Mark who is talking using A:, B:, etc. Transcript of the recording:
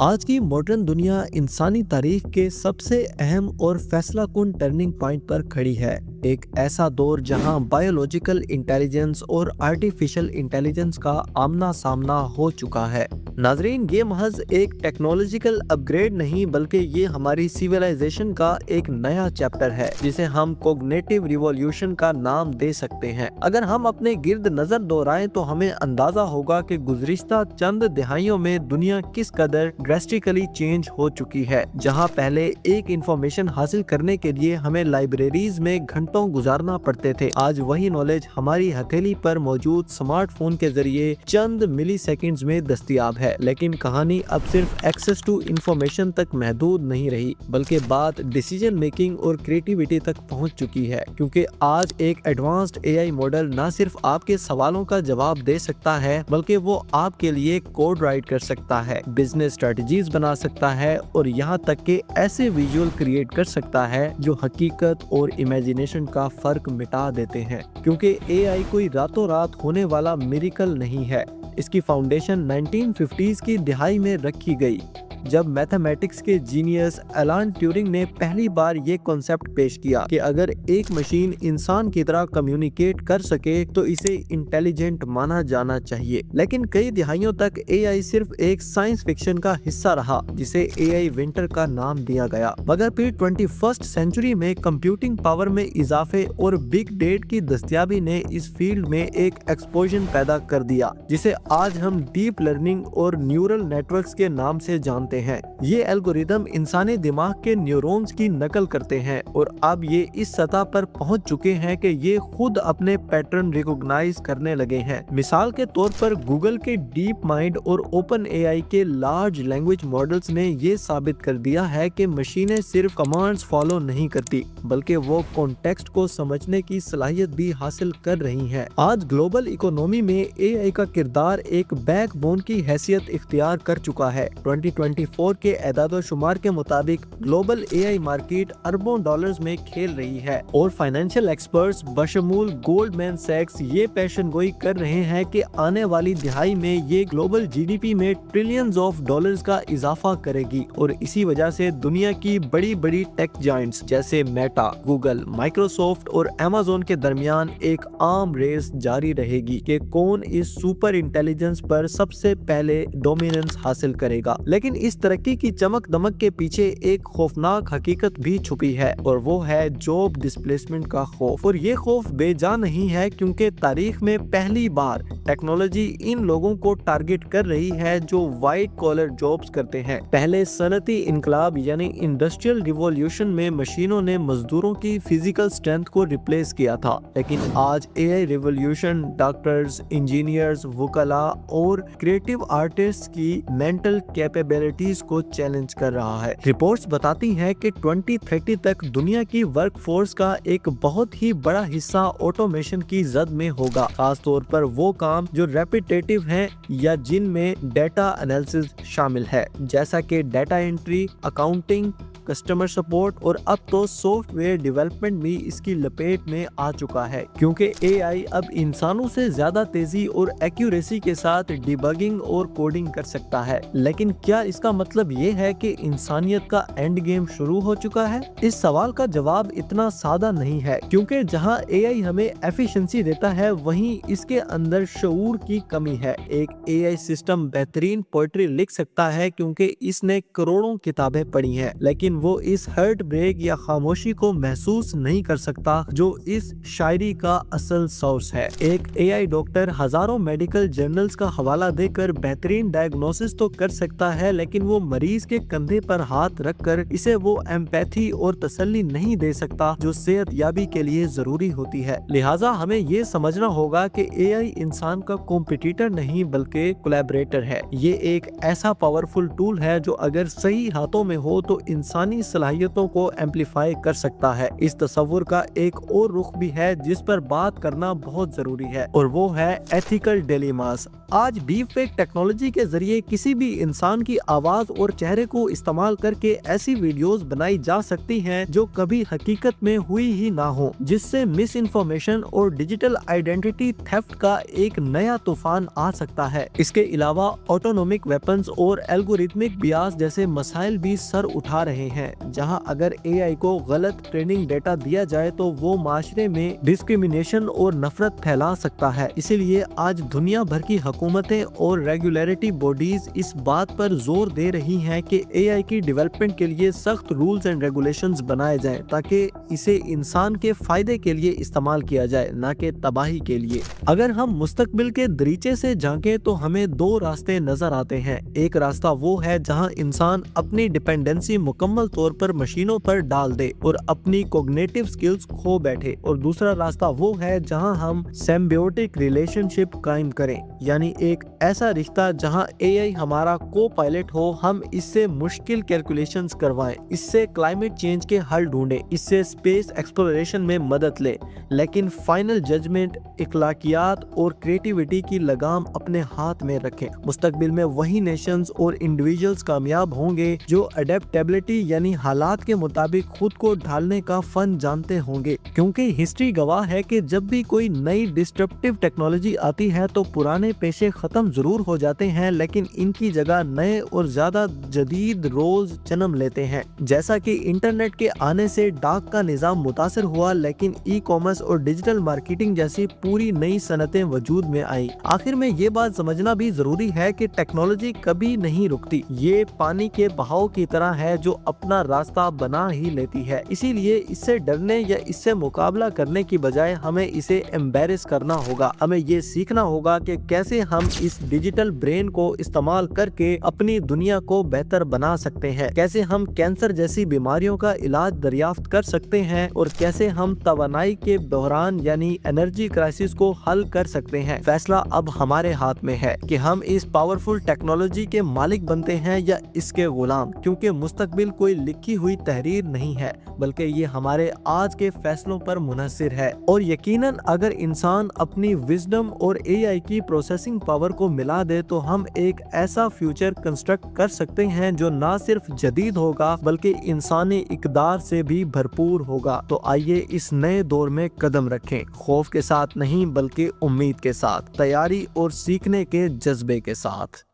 A: आज की मॉडर्न दुनिया इंसानी तारीख के सबसे अहम और फैसला कुन टर्निंग पॉइंट पर खड़ी है। एक ऐसा दौर जहां बायोलॉजिकल इंटेलिजेंस और आर्टिफिशियल इंटेलिजेंस का आमना सामना हो चुका है। नाजरीन, ये महज एक टेक्नोलॉजिकल अपग्रेड नहीं बल्कि ये हमारी सिविलाइजेशन का एक नया चैप्टर है जिसे हम कोग्निटिव रिवॉल्यूशन का नाम दे सकते हैं। अगर हम अपने गिर्द नजर दोहराएं तो हमें अंदाजा होगा कि गुज़िश्ता चंद दिहाइयों में दुनिया किस कदर ड्रेस्टिकली चेंज हो चुकी है। जहां पहले एक इंफॉर्मेशन हासिल करने के लिए हमें लाइब्रेरीज में घंटों गुजारना पड़ते थे, आज वही नॉलेज हमारी हथेली पर मौजूद स्मार्टफोन के जरिए चंद मिली सेकेंड्स में दस्तयाब है। लेकिन कहानी अब सिर्फ एक्सेस टू इंफॉर्मेशन तक महदूद नहीं रही, बल्कि बात डिसीजन मेकिंग और क्रिएटिविटी तक पहुंच चुकी है। क्योंकि आज एक एडवांस्ड एआई मॉडल न सिर्फ आपके सवालों का जवाब दे सकता है, बल्कि वो आपके लिए कोड राइट कर सकता है, बिजनेस स्ट्रेटजीज बना सकता है और यहाँ तक कि ऐसे विजुअल क्रिएट कर सकता है जो हकीकत और इमेजिनेशन का फर्क मिटा देते हैं। क्योंकि एआई कोई रातों रात होने वाला मिरेकल नहीं है। इसकी फाउंडेशन 1950s की दिहाई में रखी गई, जब मैथमेटिक्स के जीनियस एलन ट्यूरिंग ने पहली बार ये कॉन्सेप्ट पेश किया कि अगर एक मशीन इंसान की तरह कम्युनिकेट कर सके तो इसे इंटेलिजेंट माना जाना चाहिए। लेकिन कई दिहाइयों तक एआई सिर्फ एक साइंस फिक्शन का हिस्सा रहा, जिसे एआई विंटर का नाम दिया गया। मगर फिर 21st सेंचुरी में कंप्यूटिंग पावर में इजाफे और बिग डेटा की दस्तयाबी ने इस फील्ड में एक एक्सप्लोजन पैदा कर दिया, जिसे आज हम डीप लर्निंग और न्यूरल नेटवर्क्स के नाम से जानते हैं। ये एल्गोरिदम इंसानी दिमाग के न्यूरॉन्स की नकल करते हैं और अब ये इस सतह पर पहुंच चुके हैं कि ये खुद अपने पैटर्न रिकॉग्नाइज करने लगे हैं। मिसाल के तौर पर गूगल के डीप माइंड और ओपन एआई के लार्ज लैंग्वेज मॉडल्स ने ये साबित कर दिया है कि मशीनें सिर्फ कमांड्स फॉलो नहीं करती, बल्कि वो कॉन्टेक्स्ट को समझने की सलाहियत भी हासिल कर रही हैं। आज ग्लोबल इकोनॉमी में एआई का किरदार एक बैकबोन की हैसियत इख्तियार कर चुका है। 2024 के एदादो शुमार के मुताबिक ग्लोबल एआई मार्केट अरबों डॉलर्स में खेल रही है और फाइनेंशियल एक्सपर्ट्स बशमूल गोल्डमैन सैक्स ये पेशन गोई कर रहे हैं कि आने वाली दिहाई में ये ग्लोबल जीडीपी में ट्रिलियंस ऑफ डॉलर्स का इजाफा करेगी और इसी वजह से दुनिया की बड़ी बड़ी टेक जायंट्स जैसे मेटा, गूगल, माइक्रोसॉफ्ट और अमेज़न के दरमियान एक आम रेस जारी रहेगी कि कौन इस सुपर इंटेलिजेंस पर सबसे पहले डोमिनेंस हासिल करेगा। लेकिन इस तरक्की की चमक दमक के पीछे एक खौफनाक हकीकत भी छुपी है और वो है जॉब डिस्प्लेसमेंट का खौफ। और ये खौफ बेजा नहीं है, क्योंकि तारीख में पहली बार टेक्नोलॉजी इन लोगों को टारगेट कर रही है जो व्हाइट कॉलर जॉब्स करते हैं। पहले सनती इनकलाब यानी इंडस्ट्रियल रिवॉल्यूशन में मशीनों ने मजदूरों की फिजिकल स्ट्रेंथ को रिप्लेस किया था, लेकिन आज एआई रिवॉल्यूशन डॉक्टर्स, इंजीनियर्स, वकला और क्रिएटिव आर्टिस्ट की मेंटल कैपेबिलिटीज को चैलेंज कर रहा है। रिपोर्ट्स बताती हैं कि 2030 तक दुनिया की वर्कफोर्स का एक बहुत ही बड़ा हिस्सा ऑटोमेशन की जद में होगा, खास तौर पर वो काम जो रेपिटेटिव हैं या जिनमें डेटा एनालिसिस शामिल है, जैसा कि data entry, accounting, customer support और अब तो सॉफ्टवेयर डेवलपमेंट भी इसकी लपेट में आ चुका है। क्योंकि एआई अब इंसानों से ज्यादा तेजी और एक्यूरेसी के साथ डिबगिंग और कोडिंग कर सकता है। लेकिन क्या इसका मतलब ये है कि इंसानियत का एंड गेम शुरू हो चुका है? इस सवाल का जवाब इतना सादा नहीं है, क्योंकि जहां एआई हमें एफिशिएंसी देता है वहीं इसके अंदर शऊर की कमी है। एक एआई सिस्टम बेहतरीन पोएट्री लिख सकता है क्योंकि इसने करोड़ों किताबें पढ़ी हैं, लेकिन वो इस हार्ट ब्रेक या खामोशी को महसूस नहीं कर सकता जो इस शायरी का असल सोर्स है। एक एआई डॉक्टर हजारों मेडिकल जर्नल्स का हवाला देकर बेहतरीन डायग्नोसिस तो कर सकता है, लेकिन वो मरीज के कंधे पर हाथ रखकर इसे वो एम्पैथी और तसल्ली नहीं दे सकता जो सेहत याबी के लिए जरूरी होती है। लिहाजा हमें ये समझना होगा कि एआई इंसान का कॉम्पिटिटर नहीं बल्कि कोलैबोरेटर है। ये एक ऐसा पावरफुल टूल है जो अगर सही हाथों में हो तो इंसान इंसानी सलाहियतों को एम्पलीफाई कर सकता है। इस तस्वुर का एक और रुख भी है जिस पर बात करना बहुत जरूरी है, और वो है एथिकल डिलेमास। आज डीप फेक टेक्नोलॉजी के जरिए किसी भी इंसान की आवाज और चेहरे को इस्तेमाल करके ऐसी वीडियोस बनाई जा सकती हैं जो कभी हकीकत में हुई ही ना हो, जिससे मिस इन्फॉर्मेशन और डिजिटल आइडेंटिटी थेफ्ट का एक नया तूफान आ सकता है। इसके अलावा ऑटोनोमिक वेपन्स और एल्गोरिथमिक बियास जैसे मसाइल भी सर उठा रहे हैं, जहां अगर एआई को गलत ट्रेनिंग डेटा दिया जाए तो वो माशरे में डिस्क्रिमिनेशन और नफरत फैला सकता है। इसीलिए आज दुनिया भर की हुकूमतें और रेगुलेटरी बॉडीज इस बात पर जोर दे रही हैं कि एआई की डेवलपमेंट के लिए सख्त रूल्स एंड रेगुलेशंस बनाए जाएं, ताकि इसे इंसान के फायदे के लिए इस्तेमाल किया जाए, न कि तबाही के लिए। अगर हम मुस्तकबिल के दरीचे से झांकें तो हमें दो रास्ते नजर आते हैं। एक रास्ता वो है जहां इंसान अपनी डिपेंडेंसी मुकम्मल तौर पर मशीनों पर डाल दे और अपनी कॉग्निटिव स्किल्स खो बैठे, और दूसरा रास्ता वो है जहां हम सिम्बियोटिक रिलेशनशिप कायम करें, यानी एक ऐसा रिश्ता जहां एआई हमारा को पायलट हो, हम इससे मुश्किल कैलकुलेशंस करवाएं, इससे क्लाइमेट चेंज के हल ढूंढें, इससे स्पेस एक्सप्लोरेशन में मदद लें, लेकिन फाइनल जजमेंट, इखलाकियात और क्रिएटिविटी की लगाम अपने हाथ में रखें। मुस्तकबिल में वही नेशंस और इंडिविजुअल्स कामयाब होंगे जो अडेप्टेबिलिटी यानी हालात के मुताबिक खुद को ढालने का फन जानते होंगे, क्योंकि हिस्ट्री गवाह है कि जब भी कोई नई डिस्ट्रप्टिव टेक्नोलॉजी आती है तो पुराने पेशे खत्म जरूर हो जाते हैं, लेकिन इनकी जगह नए और ज्यादा जदीद रोल्स जन्म लेते हैं। जैसा कि इंटरनेट के आने से डाक का निजाम मुतासर हुआ, लेकिन ई कॉमर्स और डिजिटल मार्केटिंग जैसी पूरी नई सनतें वजूद में आई। आखिर में ये बात समझना भी जरूरी है कि टेक्नोलॉजी कभी नहीं रुकती, ये पानी के बहाव की तरह है जो अपना रास्ता बना ही लेती है। इसीलिए इससे डरने या इससे मुकाबला करने की बजाय हमें इसे एम्बेरेस करना होगा। हमें ये सीखना होगा कि कैसे हम इस डिजिटल ब्रेन को इस्तेमाल करके अपनी दुनिया को बेहतर बना सकते हैं, कैसे हम कैंसर जैसी बीमारियों का इलाज दरियाफ्त कर सकते हैं, और कैसे हम तवानाई के बहरान यानी एनर्जी क्राइसिस को हल कर सकते हैं। फैसला अब हमारे हाथ में है कि हम इस पावरफुल टेक्नोलॉजी के मालिक बनते हैं या इसके गुलाम, क्योंकि मुस्तकबिल कोई लिखी हुई तहरीर नहीं है, बल्कि ये हमारे आज के फैसलों पर मुनहसिर है। और यकीनन अगर इंसान अपनी विजडम और एआई की प्रोसेसिंग पावर को मिला दे तो हम एक ऐसा फ्यूचर कंस्ट्रक्ट कर सकते हैं जो ना सिर्फ जदीद होगा बल्कि इंसानी इकदार से भी भरपूर होगा। तो आइए इस नए दौर में कदम रखें, खौफ के साथ नहीं बल्कि उम्मीद के साथ, तैयारी और सीखने के जज्बे के साथ।